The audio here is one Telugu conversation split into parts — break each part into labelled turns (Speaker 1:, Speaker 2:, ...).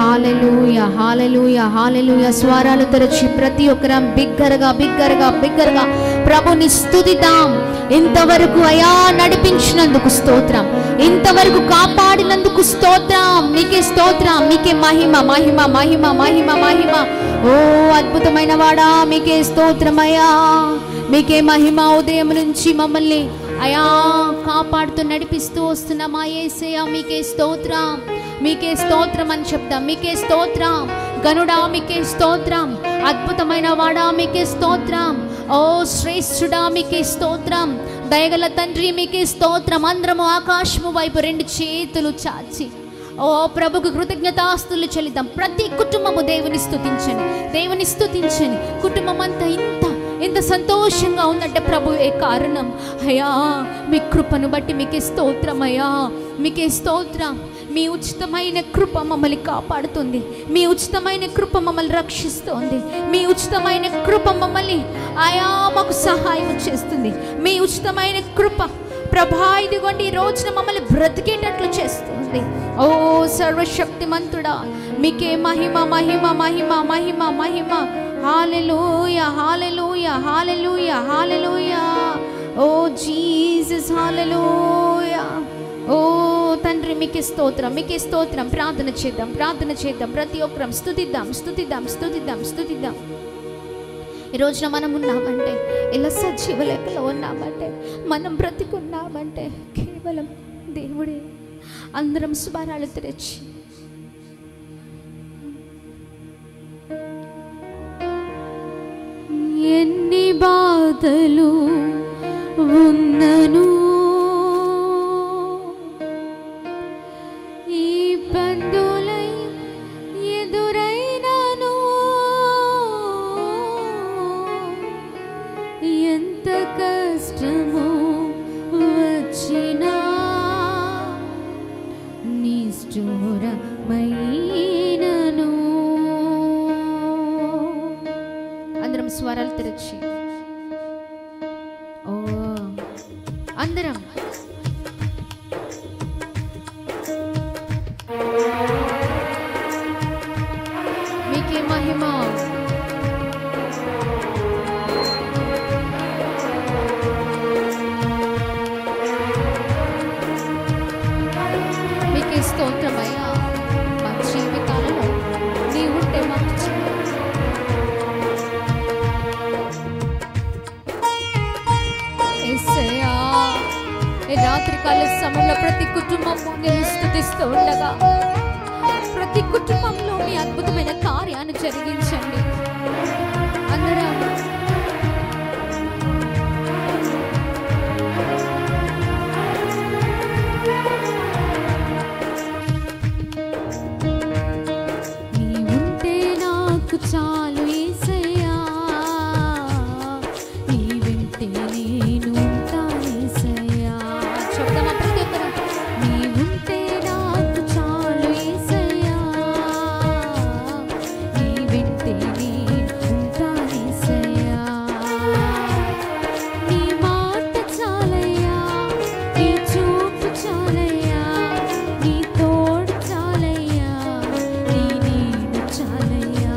Speaker 1: హల్లెలూయా హల్లెలూయా హల్లెలూయా. స్వరాలు తెరచి ప్రతి ఒక్కరం బిగ్గరగా బిగ్గరగా బిగ్గరగా ప్రభుని స్తుతిద్దాం. ఇంతవరకు అయా నడిపించినందుకు స్తోత్రం, ఇంతవరకు కాపాడినందుకు స్తోత్రం. మీకే స్తోత్రం, మీకే మహిమ మహిమ మహిమ మహిమ మహిమ. ఓ అద్భుతమైన వాడా, మీకే స్తోత్రమయ్యా, మీకే మహిమ. ఉదయం నుంచి మమ్మల్ని అయా కాపాడుతూ నడిపిస్తూ వస్తున్న మా యేసయ్య మీకే స్తోత్రం, మీకే స్తోత్రం అని చెప్తాం. మీకే స్తోత్రం గనుడా, మీకే స్తోత్రం అద్భుతమైన వాడా, మీకే స్తోత్రం. ఓ శ్రేష్ఠుడా, మీకే స్తోత్రం. దయగల తండ్రి, మీకే స్తోత్రం. అందరము ఆకాశము వైపు రెండు చేతులు చాచి ఓ ప్రభుకు కృతజ్ఞతాస్తులు చెల్లిద్దాం. ప్రతి కుటుంబము దేవుని స్తుతించండి, దేవుని స్తుతించండి. కుటుంబం అంతా ఇంత సంతోషంగా ఉందంటే ప్రభువే కారణం. అయ్యా మీ కృపను బట్టి మీకే స్తోత్రం అయ్యా, మీకే స్తోత్రం. మీ ఉచితమైన కృప మమ్మల్ని కాపాడుతుంది, మీ ఉచితమైన కృప మమ్మల్ని రక్షిస్తుంది, మీ ఉచితమైన కృప మమ్మల్ని అయా మాకు సహాయం చేస్తుంది. మీ ఉచితమైన కృప ప్రభా ఇదిగోండి ఈ రోజున మమ్మల్ని బ్రతికేటట్లు చేస్తుంది. ఓ సర్వశక్తిమంతుడా, మీకే మహిమ మహిమ మహిమ మహిమ మహిమ. హల్లెలూయా హల్లెలూయా హల్లెలూయా హల్లెలూయా. ఓ జీసస్ హల్లెలూయా. ఓ తండ్రి మీకే స్తోత్రం, మీకే స్తోత్రం. ప్రార్థన చేద్దాం, ప్రార్థన చేద్దాం. ప్రతి ఒక్కరం స్తుతిద్దాం స్తుతిద్దాం స్తుతిద్దాం స్తుతిద్దాం. ఈ రోజున మనం ఉన్నామంటే, ఇలా సజీవ లెక్కలో ఉన్నామంటే, మనం బ్రతికున్నామంటే కేవలం దేవుడే. అందరం స్వరాలు తెరచి ఎన్ని బాధలు ఉన్నను, ఈ బంధులై ఎదురైనను, ఎంత కష్టము వచ్చినా నిష్ఠూరమైనను. అందరం స్వరాలు తెరచి ఓ అందరం మీకే మహిమ. మీకే స్తోత్రమయ్యా. మా జీవితాలలో నీ ఉంటే మాకు యేసయ్యా. ఈ రాత్రికాల సమయంలో ప్రతి కుటుంబము నేను స్తుతిస్తూ ఉండగా, ప్రతి కుటుంబంలో నీ అద్భుతమైన కార్యాన్ని జరిగించండి. అందరం నీ ఉంటే నాకు చాలు యేసయ్యా, నీ వెంటే నేను ఉంటాను యేసయ్యా. చెప్తామా ప్రతి ఒక్కరం? నీ ఉంటే నాకు చాలు యేసయ్యా, నీ వెంటే నేను ఉంటాను యేసయ్యా. నీ మాట చాలయ్యా, నీ చూపు చాలయ్యా, నీ తోడు చాలయ్యా, నీ నీడ చాలయ్యా.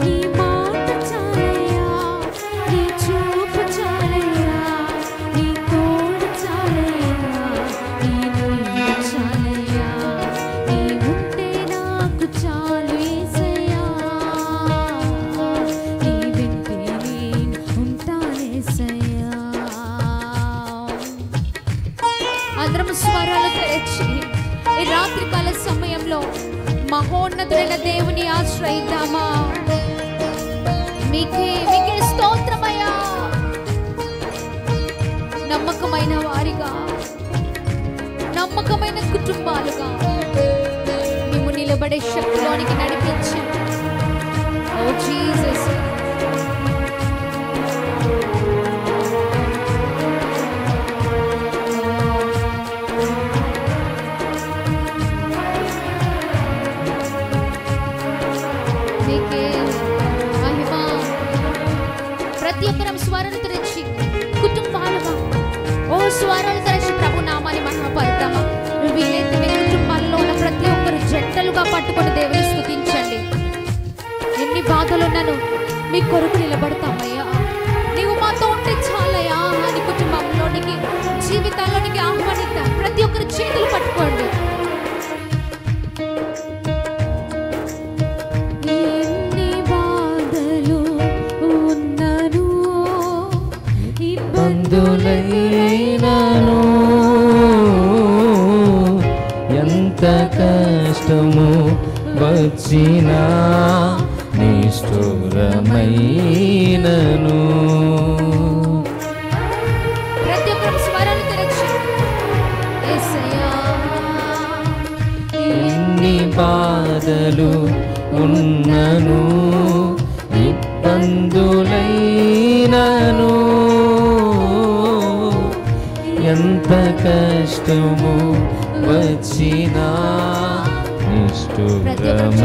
Speaker 1: నీ మాట చాలయ్యా, నీ చూపు చాలయ్యా, నీ తోడు చాలయ్యా, నీ నీడ చాలయ్యా. నీ ఉంటే నాకు చాలు యేసయ్యా, నీ వెంటే నేను ఉంటాను యేసయ్యా. అందరం స్వరాలు తెచ్చి ఈ రాత్రికాల సమయంలో మహోన్నతుడైన దేవుని ఆశ్రయిద్దామా? మీకే స్తోత్రమయ్యా. నమ్మకమైన వారిగా, నమ్మకమైన కుటుంబాలుగా మేము నిలబడే శక్తిలోనికి నడిపించండి. ఓ జీసస్. మీకే మహిమ. ప్రతి ఒక్కరం స్వరాలు తెరచి కుటుంబాలుగా ఓ స్వరాలు తెరచి ప్రభు నామాన్ని మహిమపడతామా? వీలైతే మీ కుటుంబాల్లో ఉన్న ప్రతి ఒక్కరు జంటలుగా పట్టుకొని దేవుని బాధలో నన్ను మీ కొరకు నిలబడతామయ్యా, నీవు మాతో ఉంటే చాలయ్యా అని కుటుంబంలోనికి జీవితాల్లోనికి ఆహ్వానిద్దాం. ప్రతి ఒక్కరి చేతులు పట్టుకోండి. ఎన్ని బాధలు ఉన్నను,
Speaker 2: ఇబ్బందులైనను, ఎంత కష్టము వచ్చినా నిష్ఠురమైనను.
Speaker 1: ప్రతి ఒక్కరు స్వరాలు తెరచి యేసయ్యా,
Speaker 2: ఎన్ని బాధలు ఉన్నను, ఇబ్బందులైనను, ఎంత కష్టము వచ్చినా నిష్ఠురమైనను.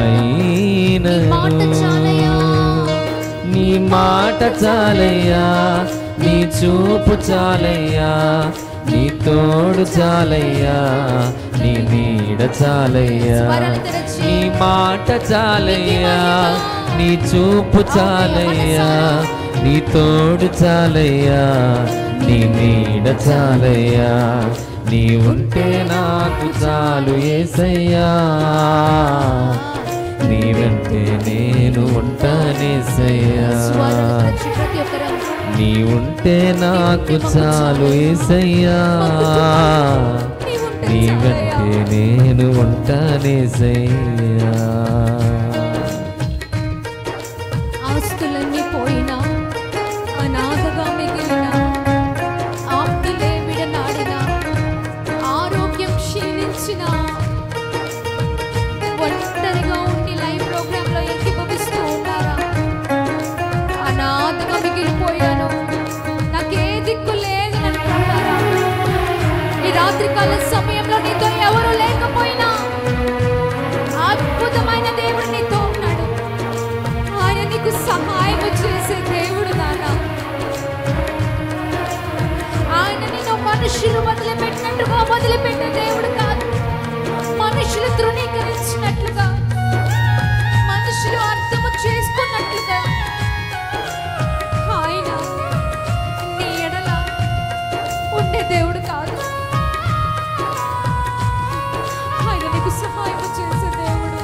Speaker 2: నీ మాట చాలయ్యా, నీ చూపు చాలయ్యా, నీ తోడు చాలయ్యా, నీ నీడ చాలయ్యా. నీ మాట చాలయ్యా, నీ చూపు చాలయ్యా, నీ తోడు చాలయ్యా, నీ నీడ చాలయ్యా. నీ ఉంటే నాకు చాలు యేసయ్యా, నీ వెంటే నేను ఉంటానేసయ్యా. నీ ఉంటే నాకు చాలు యేసయ్యా, నీ వెంటే నేను ఉంటానేసయ్యా.
Speaker 1: ఆస్తులన్నీ పోయినా, అనాథగా మిగిలిన, ఆప్తులే విడనాడిన, ఆరోగ్యం క్షీణించిన, ఒంటరిగా ఉండి లైవ్ ప్రోగ్రామ్ లో ఏకీభవిస్తూ ఉన్నారా? అనాథగా మిగిలిపోయాను, నాకే దిక్కు లేదు అనుకుంటారా? ఈ రాత్రికాల సమయంలో నీతో ఎవరు లేకపోయినా అద్భుతమైన దేవుడు నీతో ఉన్నాడు. ఆయన నీకు సహాయం చేసే దేవుడు నాన్న. ఆయన నేను మనుషులు వదిలిపెట్టినట్టుగా వదిలిపెట్టే దేవుడు కాదు. మనుషులు తృణీకరించినట్లుగా, మనుషులు అర్థము చేసుకున్నట్లుగా ఆయన నీ ఎడల ఉండే దేవుడు కాదు. ఆయన నీకు సహాయం చేసే దేవుడు.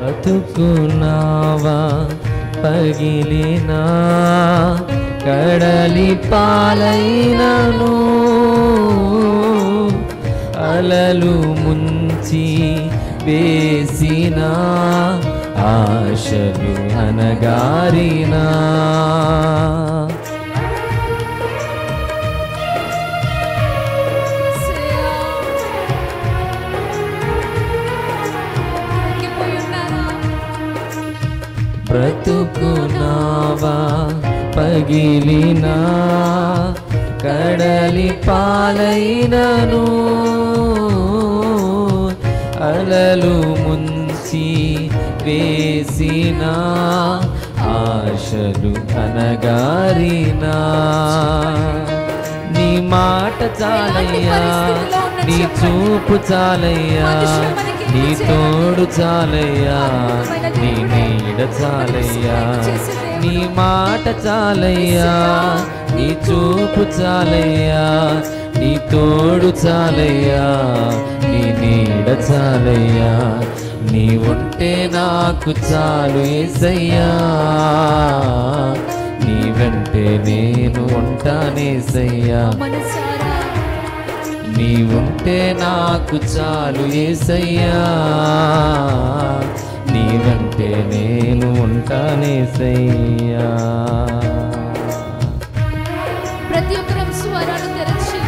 Speaker 2: బ్రతుకున్నావా పగిలినా, కడలి పాలైనను, అలలు ముంచి వేసిన, ఆశలు అనగారినా. బ్రతుకున్నావా పగిలినా, కడలి పాలైనను, అలలు ముంచి వేసిన, ఆశలు అనగారినా. నీ మాట చాలయ్యా, నీ చూపు చాలయ్యా, నీ తోడు చాలయ్యా, నీ నీడ చాలయ్యా. నీ మాట చాలయ్యా, నీ చూపు చాలయ్యా, నీ తోడు చాలయ్యా, నీ నీడ చాలయ్యా. నీ ఉంటే నాకు చాలు యేసయ్యా, నీ వెంటే నేను ఉంటానేసయ్యా. నీ ఉంటే నాకు చాలు యేసయ్యా, నీ వెంటే నేను ఉంటానేసయ్యా.
Speaker 1: ప్రతి ఒక్కరం స్వరాలు తెరచి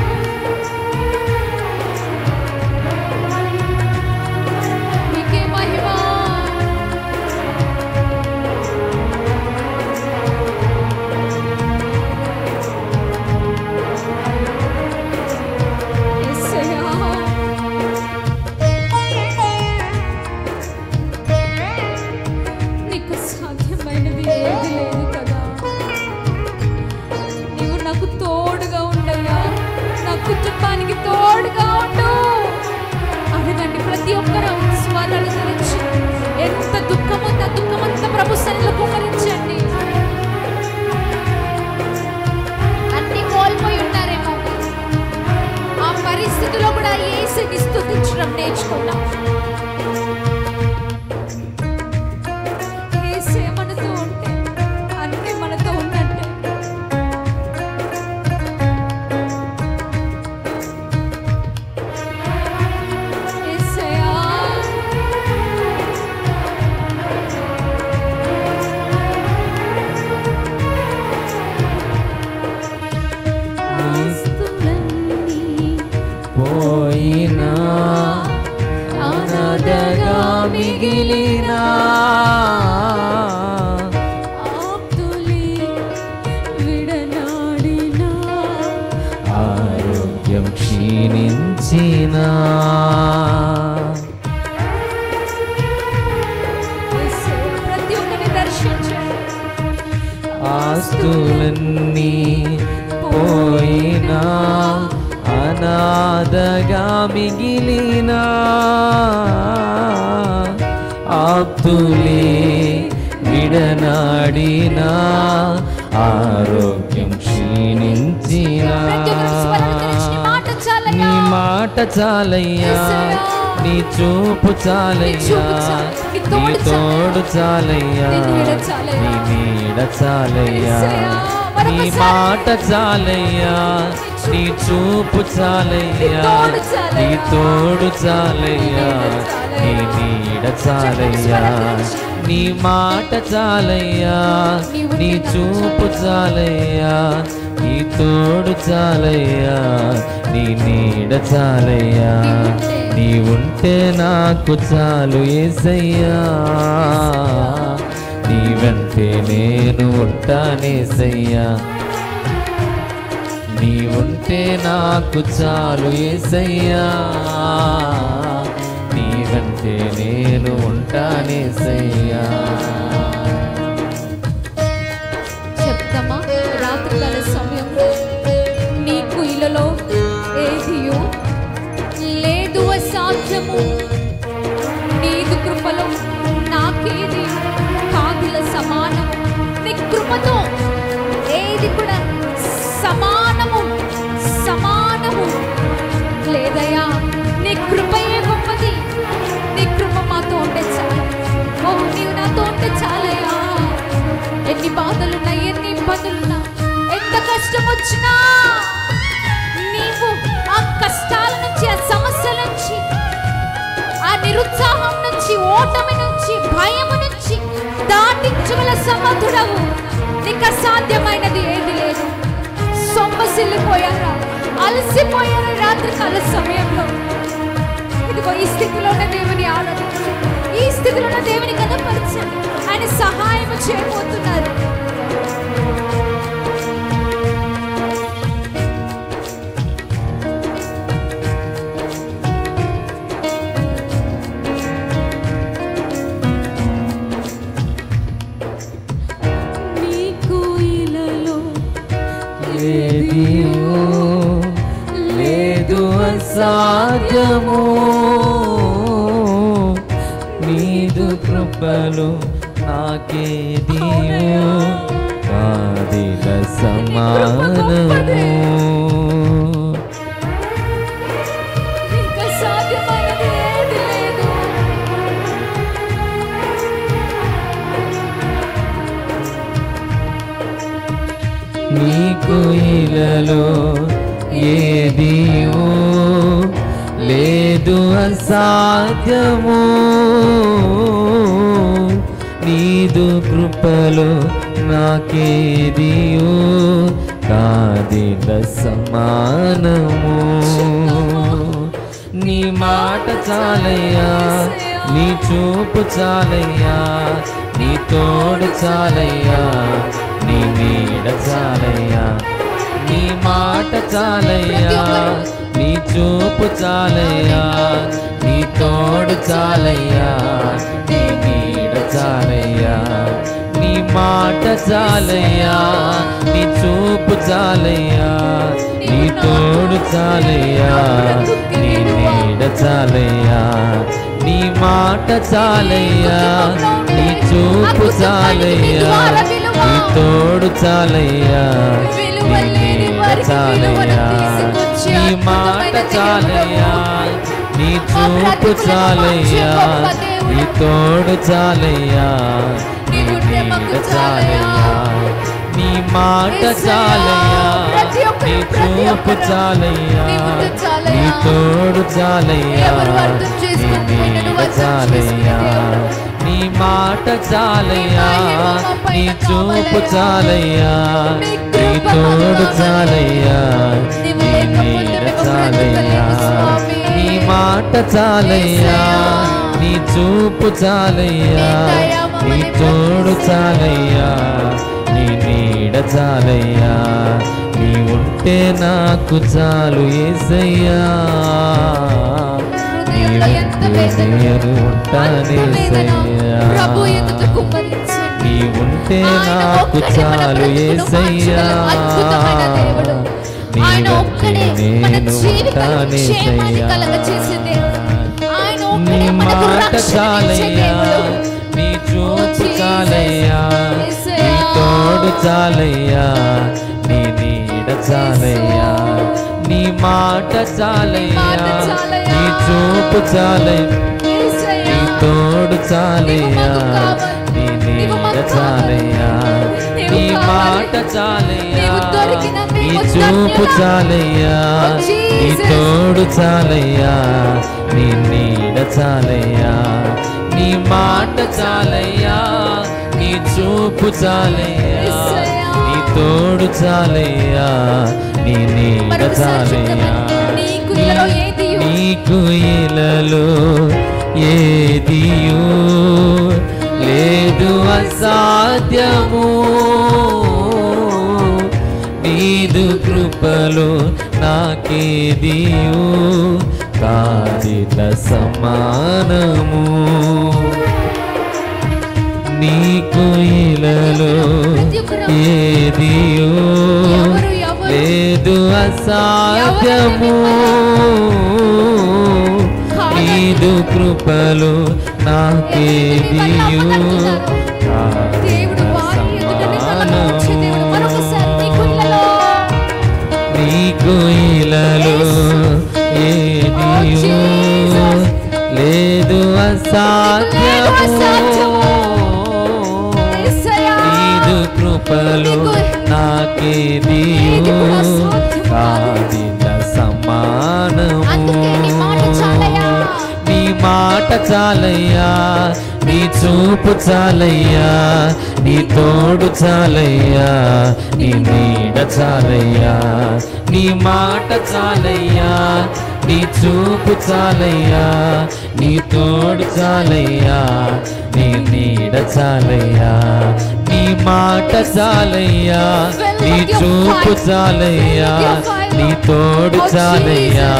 Speaker 1: నీకే మహిమ. నీకు సాధ్యమైనది ఏది లేదు కదా. నీవు నాకు తోడుగా ఉండయ్యా, నా నా కుటుంబానికి తోడుగా ఉండు అనగండి. ప్రతి ఒక్కరూ స్వరాలు తెరిచి ఎంత దుఃఖం ఉందో దుఃఖమంతా ప్రభు సన్నిధిలో కుమ్మరించండి. అన్ని కోల్పోయి ఉన్నారేమో, ఆ పరిస్థితిలో కూడా యేసుని స్తుతించడం నేర్చుకున్నాం. యేసే మనతో ఉంటే అన్నీ మనతో ఉన్నట్టే. యేసయ్యా
Speaker 2: పోయినా అనాథగా మిగిలినా
Speaker 1: ఆప్తులే విడనాడినా
Speaker 2: ఆరోగ్యం క్షీణించినా
Speaker 1: యేసయ్యా ప్రతి ఒక్కరిని దర్శించండి.
Speaker 2: ఆస్తులన్నీ పోయినా అనాథగా మిగిలినా ఆప్తులే విడనాడినా ఆరోగ్యం క్షీణించినా
Speaker 1: ప్రతి ఒక్కరు స్వరాలు తెరిచి నీ మాట
Speaker 2: నీ
Speaker 1: చాలయ్యా.
Speaker 2: మాట చాలయ్యా, నీ చూపు చాలయ్యా, నీ తోడు చాలయ్యా, నీ నీడ చాలయ్యా. నీ మాట చాలయ్యా, నీ చూపు చాలయ్యా, నీ తోడు చాలయ్యా, నీ నీడ చాలయ్యా. నీ మాట చాలయ్యా, నీ చూపు చాలయ్యా, నీ తోడు చాలయ్యా, నీ నీడ చాలయ్యా. నీ ఉంటే నాకు చాలు యేసయ్యా, నీ వెంటే నేను ఉంటానేసయ్యా. నీ ఉంటే నాకు చాలు యేసయ్యా, నీ వెంటే నేను ఉంటానేసయ్యా.
Speaker 1: చెప్తామా రాత్రికాల సమయంలో నీకు ఇలలో ఏదియో లేదు అసాధ్యము, నీదు కృపలో నాకేది కాగిల సమానము. నీ కృపతో ఏది కూడా సమానము లేదయ్యా. నీ కృపయే గొప్పది, నీ కృప మాతో ఉంటే చాలు. ఓ నీవు నాతో ఉంటే చాలయ్యా. ఎన్ని బాధలున్నా, ఎన్ని ఇబ్బందులున్నా, ఎంత కష్టం వచ్చినా నీవు ఆ కష్టాల నుంచి, ఆ సమస్యల నుంచి, ఆ నిరుత్సాహం నుంచి, ఓటమి నుంచి, భయము నుంచి దాటించగల సమర్థుడవు. నీకు అసాధ్యమైనది ఏది లేదు. సొమ్మసిల్లిపోయారా, అలసిపోయారా రాత్రికాల సమయంలో? ఇదిగో ఈ స్థితిలోనే దేవుని ఆరాధించండి, ఈ స్థితిలోనే దేవుని కనపరచండి. ఆయన సహాయం చేయబోతున్నారు. నీకు ఇలలో
Speaker 2: ఏదియో లేదు అసాధ్యము, నీదు కృపలు నాకేదియో కాదిల సమానము.
Speaker 1: నీకు అసాధ్యమైనది ఏది లేదు.
Speaker 2: నీకు ఇలలో ఏదియో లేదు అసాధ్యము, నీదు కృపలో నాకేదియో కాదిల సమానము. నీ మాట చాలయ్యా, నీ చూపు చాలయ్యా, నీ తోడు చాలయ్యా, నీ నీడ చాలయ్యా. నీ మాట చాలయ్యా, నీ చూపు చాలయ్యా, నీ తోడు చాలయ్యా, నీ నీడ చాలయ్యా. నీ మాట చాలయ్యా, నీ చూపు చాలయ్యా, నీ తోడు చాలయ్యా, నీ నీడ చాలయ్యా, నీ మాట చాలయ్యా, నీ చూపు చాలయ్యా, నీ తోడు చాలయ్యా, నీ నీడ చాలయ్యా, నీ మాట చాలయ్యా, నీ చూపు చాలయ్యా, నీ తోడు చాలయ్యా, నీ నీడ చాలయ్యా, నీ మాట చాలయ్యా, నీ చూపు చాలయ్యా, నీ తోడు చాలయ్యా, నీ నీడ చాలయ్యా, నీ మాట చాలయ్యా, నీ చూపు చాలయ్యా, నీ తోడు చాలయ్యా, నీ నీడ చాలయ్యా, నీ మాట చాలయ్యా, నీ చూపు చాలయ్యా, నీ తోడు చాలయ్యా, నీ నీడ చాలయ్యా, నీ ఉంటే నాకు చాలు యేసయ్యా, నీ వెంటే నేను ఉంటానేసయ్యా, నీ ఉంటే నాకు చాలు యేసయ్యా, నీ వెంటే నేను ఉంటానేసయ్యా, నీ మాట చాలయ్యా, నీ చూపు చాలయ్యా, నీ తోడు చాలయ్యా, నీ నీడ చాలయ్యా, నీ మాట చాలయ్యా, నీ చూపు చాలయ్యా, నీ తోడు చాలయ్యా, నీ నీడ చాలయ్యా, నీ మాట చాలయ్యా, నీ చూపు చాలయ్యా, నీ తోడు చాలయ్యా, నీ నీడ చాలయ్యా, నీ మాట చాలయ్యా, నీ చూపు చాలయ్యా, నీ తోడు చాలయ్యా, నీ నీడ చాలయ్యా, నీకు ఇలలో ఏదియు లేదు అసాధ్యము, నీదు కృపలో నాకేదియు కాదిత సమానము, నీకు ఇలలో ఏదియు లేదు అసాధ్యము, నీదు కృపలో నాకేదియు కాదిత సమానము, నీకు ఇలలో ఏదియు లేదు అసాధ్యము, నీదు కృపలో నాకేదియు కాదిత సమానము, నీ మాట చాలయ్యా, నీ చూపు చాలయ్యా, నీ తోడు చాలయ్యా, నీ నీడ చాలయ్యా, నీ మాట చాలయ్యా, నీ చూపు చాలయ్యా, నీ తోడు చాలయ్యా, నీ నీడ చాలయ్యా, నీ మాట చాలయ్యా, నీ చూపు చాలయ్యా, నీ తోడు చాలయ్యా,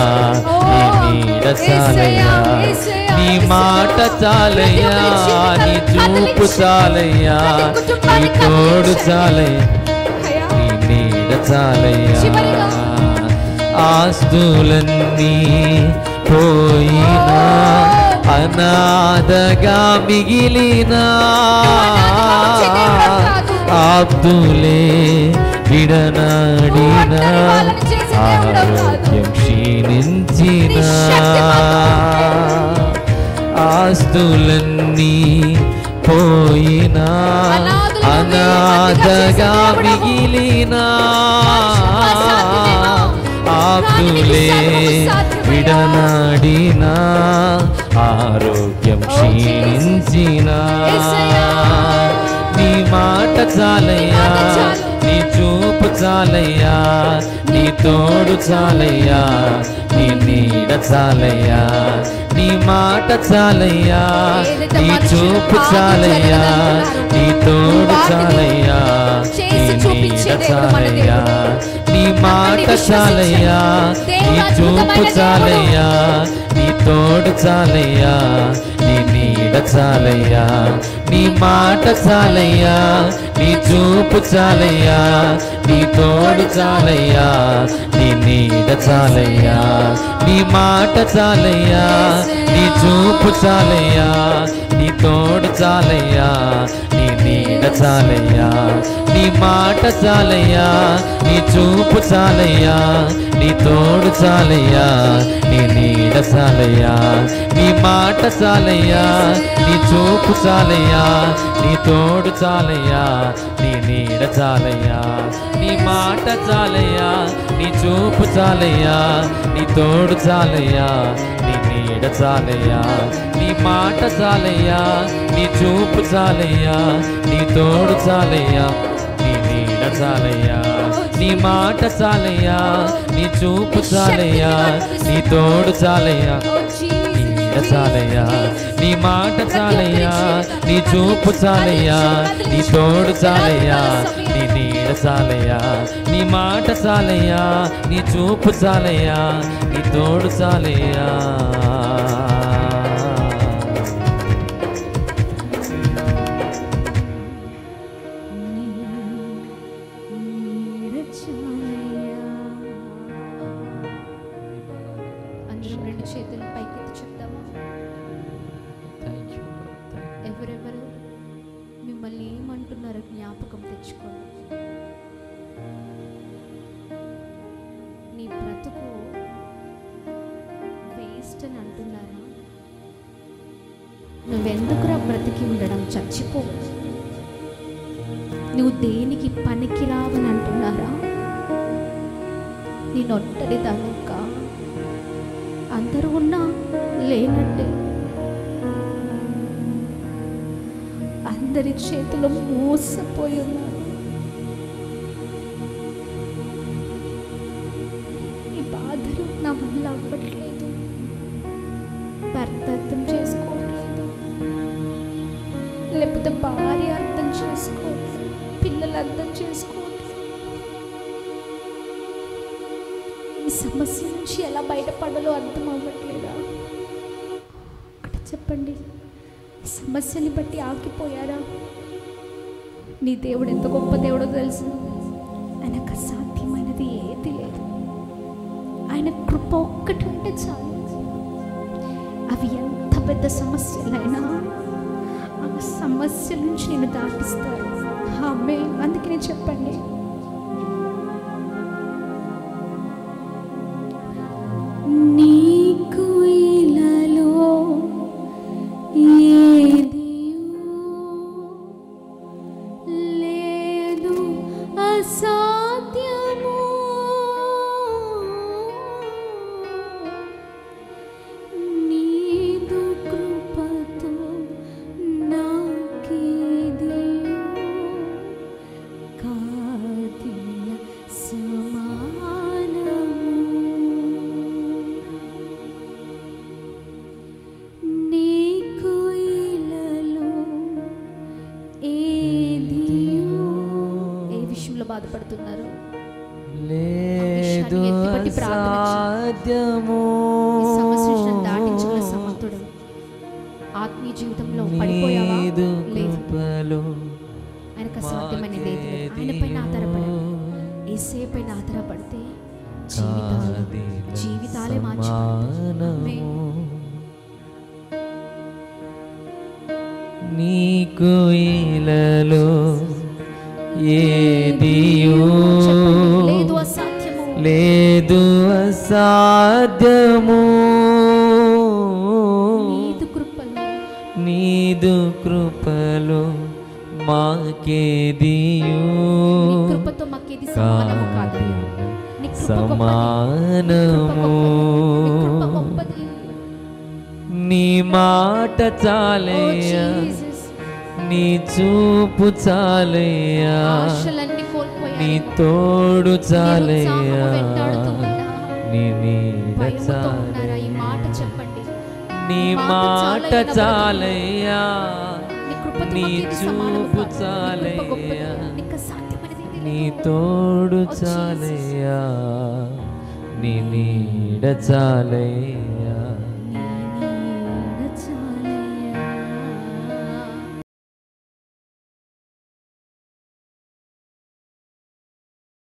Speaker 2: నీ నీడ చాలయ్యా, నీ మాట చాలయ్యా, నీ చూపు చాలయ్యా, నీ తోడు చాలయ్యా, నీ నీడ చాలయ్యా, ఆస్తులన్నీ పోయినా అనాథగా మిగిలినా ఆప్తులే విడనాడినా ఆరోగ్యం క్షీణించినా ఆస్తులన్నీ పోయినా అనాథగా మిగిలినా ఆప్తులే విడనాడినా ఆరోగ్యం క్షీణించినా నీ మాట చాలయ్యా నీ చూపు చాలయ్యా నీ తోడు చాలయ్యా నీ నీడ చాలయ్యా నీ మాట చాలయ్యా నీ చూపు చాలయ్యా నీ తోడు చాలయ్యా నీ నీడ చాలయ్యా నీ మాట చాలయ్యా నీ చూపు చాలయ్యా నీ తోడు చాలయ్యా నీ నీడ నీడ చాలయ్యా, నీ మాట చాలయ్యా, నీ చూపు చాలయ్యా, నీ తోడు చాలయ్యా, నీ నీడ చాలయ్యా, నీ మాట చాలయ్యా, నీ చూపు చాలయ్యా, నీ తోడు చాలయ్యా, నీ నీడ చాలయ్యా, నీ మాట చాలయ్యా, నీ చూపు చాలయ్యా, నీ తోడు చాలయ్యా, నీ నీడ చాలయ్యా, నీ మాట చాలయ్యా, నీ చూపు చాలయ్యా, నీ తోడు చాలయ్యా, నీ నీడ చాలయ్యా, నీ మాట చాలయ్యా, నీ చూపు చాలయ్యా, నీ తోడు చాలయ్యా, నీ నీడ చాలయ్యా, నీ మాట చాలయ్యా, నీ చూపు చాలయ్యా, నీ తోడు చాలయ్యా, నీ నీడ చాలయ్యా, నీ మాట చాలయ్యా, నీ చూపు చాలయ్యా, నీ తోడు చాలయ్యా, నీ నీడ చాలయ్యా, నీ మాట చాలయ్యా, నీ చూపు చాలయ్యా, నీ తోడు చాలయ్యా, నీ నీడ చాలయ్యా, నీ మాట చాలయ్యా, నీ చూపు చాలయ్యా, నీ తోడు చాలయ్యా.
Speaker 1: ఎవరెవరు మిమ్మల్ని ఏమంటున్నారో జ్ఞాపకం తెచ్చుకోండి. నీ బ్రతుకు వేస్ట్ అని అంటున్నారా? నువ్వెందుకురా బ్రతికి ఉండడం, చచ్చిపో, నువ్వు దేనికి పనికిరావని అంటున్నారా? నేనొట్టడి దానిక అందరూ ఉన్నా లేనట్టే, అందరి చేతిలో మోసపోయి ఉన్నారు. ఈ బాధలు నా వల్ల అవ్వట్లేదు, భర్త అర్థం చేసుకోవట్లేదు, లేకపోతే భార్య అర్థం చేసుకోవట్లేదు, పిల్లలు అర్థం చేసుకోవట్లేదు. ఈ సమస్య నుంచి ఎలా బయటపడాలో అర్థం అవ్వట్లేదా? ఒకటి చెప్పండి, ఈ సమస్యని బట్టి ఆగిపోయారా? నీ దేవుడు ఎంత గొప్ప దేవుడో తెలుసు. ఆయనకు అసాధ్యమైనది ఏది లేదు. ఆయన కృప ఒక్కటి ఉంటే చాలు. అవి ఎంత పెద్ద సమస్యలైనా ఆ సమస్యల నుంచి నేను దాటిస్తారు. ఆమేన్. అందుకనే చెప్పండి, నీకు ఇలాలో లేదు అసాధ్యము, నీదు కృపతో నాకేది కాదిన సమానము. నీకు ఇలాలో ఏ విషయంలో బాధపడుతున్నారు?
Speaker 2: లేదు అసాధ్యము,
Speaker 1: సమస్యను దాటించగల సమర్థుడు. ఆత్మీయ జీవితంలో పడిపోయావా? లేదు, ఆయనకు అసాధ్యమైనది ఏది లేదు. ఆయన పైన ఆధారపడండి. యేసయ్య పైన ఆధారపడితే జీవితాలే మార్చుకుంటాయి.
Speaker 2: నీకు ఇలాలో ఏదియు
Speaker 1: లేదు అసాధ్యము,
Speaker 2: లేదు అసాధ్యము, నీదు కృపలో మాకేదియు సమానము. నీ మాట చాలయ్యా, నీ చూపు చాలయ్యా, నీ తోడు చాలయ్యా, నీ నీడ చాలయ్యా, నీ మాట చాలయ్యా, నీ చూపు చాలయ్యా, నీ తోడు చాలయ్యా, నీ నీడ చాలయ్యా.